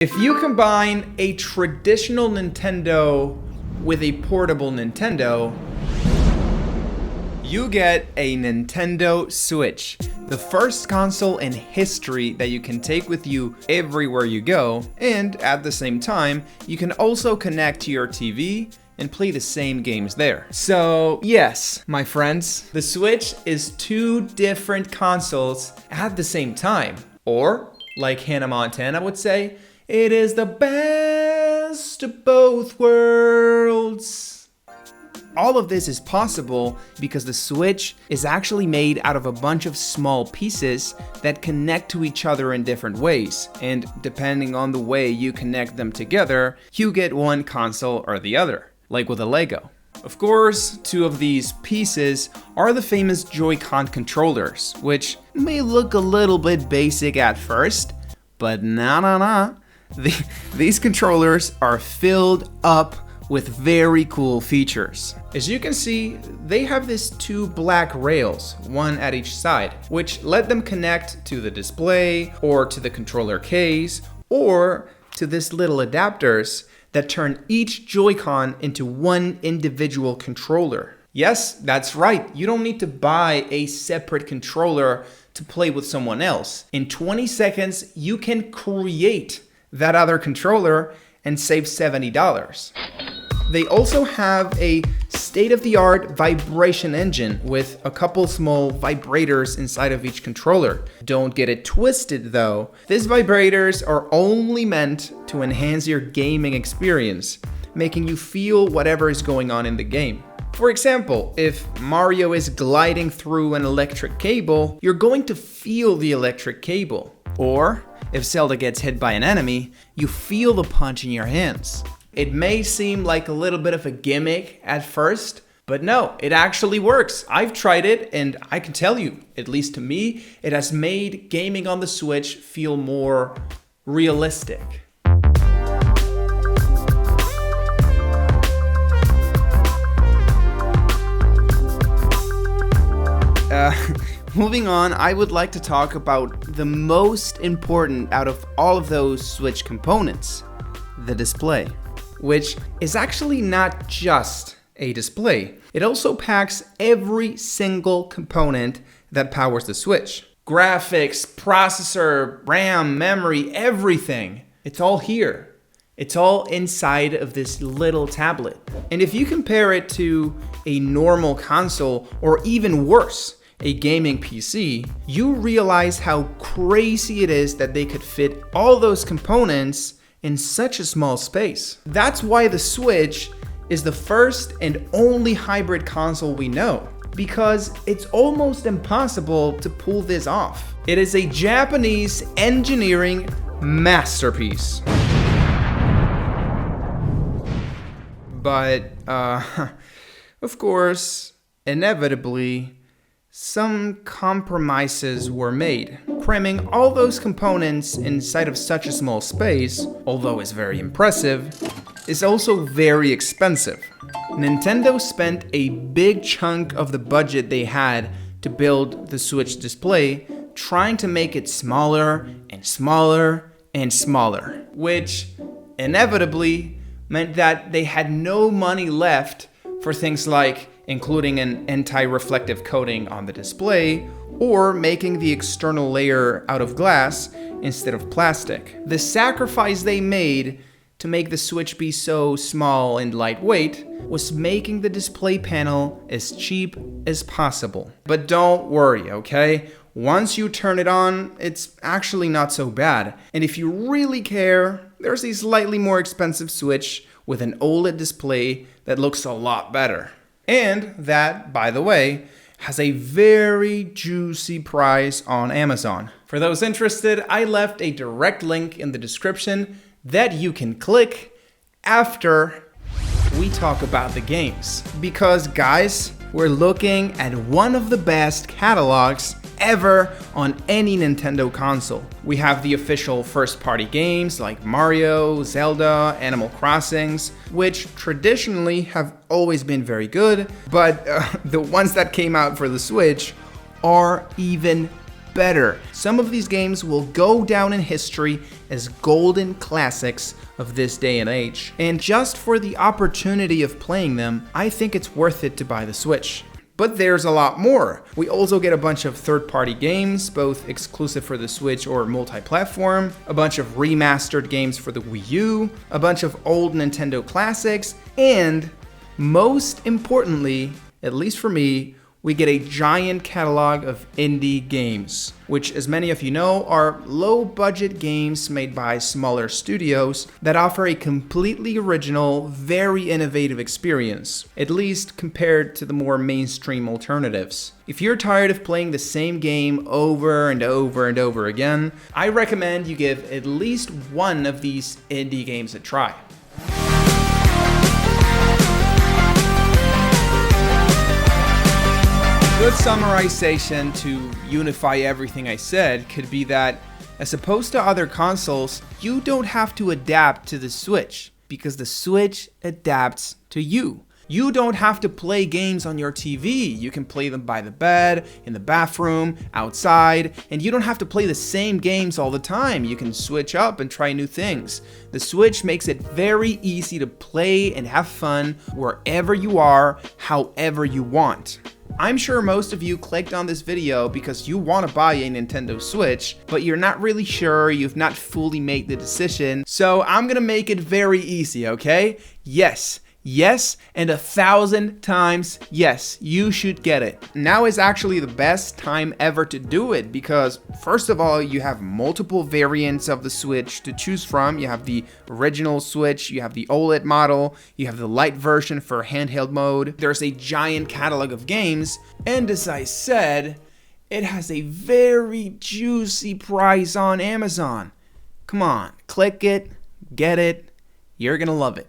If you combine a traditional Nintendo with a portable Nintendo, you get a Nintendo Switch, the first console in history that you can take with you everywhere you go, and at the same time, you can also connect to your TV and play the same games there. So yes, my friends, the Switch is two different consoles at the same time. Or, like Hannah Montana would say, it is the best of both worlds. All of this is possible because the Switch is actually made out of a bunch of small pieces that connect to each other in different ways. And depending on the way you connect them together, you get one console or the other, like with a Lego. Of course, two of these pieces are the famous Joy-Con controllers, which may look a little bit basic at first, but nah. These controllers are filled up with very cool features. As you can see, they have these two black rails, one at each side, which let them connect to the display, or to the controller case, or to these little adapters that turn each Joy-Con into one individual controller. Yes, that's right, you don't need to buy a separate controller to play with someone else. In 20 seconds, you can create that other controller and save $70. They also have a state-of-the-art vibration engine with a couple small vibrators inside of each controller. Don't get it twisted though. These vibrators are only meant to enhance your gaming experience, making you feel whatever is going on in the game. For example, if Mario is gliding through an electric cable, you're going to feel the electric cable. Or if Zelda gets hit by an enemy, you feel the punch in your hands. It may seem like a little bit of a gimmick at first, but no, it actually works. I've tried it and I can tell you, at least to me, it has made gaming on the Switch feel more realistic. Moving on, I would like to talk about the most important out of all of those Switch components, the display, which is actually not just a display. It also packs every single component that powers the Switch. Graphics, processor, RAM, memory, everything. It's all here. It's all inside of this little tablet. And if you compare it to a normal console, or even worse, a gaming PC, you realize how crazy it is that they could fit all those components in such a small space. That's why the Switch is the first and only hybrid console we know, because it's almost impossible to pull this off. It is a Japanese engineering masterpiece. But, of course, inevitably, some compromises were made. Cramming all those components inside of such a small space, although it's very impressive, is also very expensive. Nintendo spent a big chunk of the budget they had to build the Switch display, trying to make it smaller and smaller and smaller, which inevitably meant that they had no money left for things like including an anti-reflective coating on the display, or making the external layer out of glass instead of plastic. The sacrifice they made to make the Switch be so small and lightweight was making the display panel as cheap as possible. But don't worry, okay? Once you turn it on, it's actually not so bad. And if you really care, there's a slightly more expensive Switch with an OLED display that looks a lot better. And that, by the way, has a very juicy price on Amazon. For those interested, I left a direct link in the description that you can click after we talk about the games. Because guys, we're looking at one of the best catalogs ever on any Nintendo console. We have the official first-party games like Mario, Zelda, Animal Crossings, which traditionally have always been very good, but the ones that came out for the Switch are even better. Some of these games will go down in history as golden classics of this day and age. And just for the opportunity of playing them, I think it's worth it to buy the Switch. But there's a lot more. We also get a bunch of third-party games, both exclusive for the Switch or multi-platform, a bunch of remastered games for the Wii U, a bunch of old Nintendo classics, and most importantly, at least for me, we get a giant catalog of indie games, which, as many of you know, are low-budget games made by smaller studios that offer a completely original, very innovative experience, at least compared to the more mainstream alternatives. If you're tired of playing the same game over and over and over again, I recommend you give at least one of these indie games a try. Good summarization to unify everything I said could be that, as opposed to other consoles, you don't have to adapt to the Switch, because the Switch adapts to you. You don't have to play games on your TV. You can play them by the bed, in the bathroom, outside, and you don't have to play the same games all the time. You can switch up and try new things. The Switch makes it very easy to play and have fun wherever you are, however you want. I'm sure most of you clicked on this video because you want to buy a Nintendo Switch, but you're not really sure, you've not fully made the decision, so I'm gonna make it very easy, okay? Yes, and 1,000 times yes, you should get it. Now is actually the best time ever to do it because, first of all, you have multiple variants of the Switch to choose from. You have the original Switch, you have the OLED model, you have the light version for handheld mode. There's a giant catalog of games, and as I said, it has a very juicy price on Amazon. Come on, click it, get it, you're gonna love it.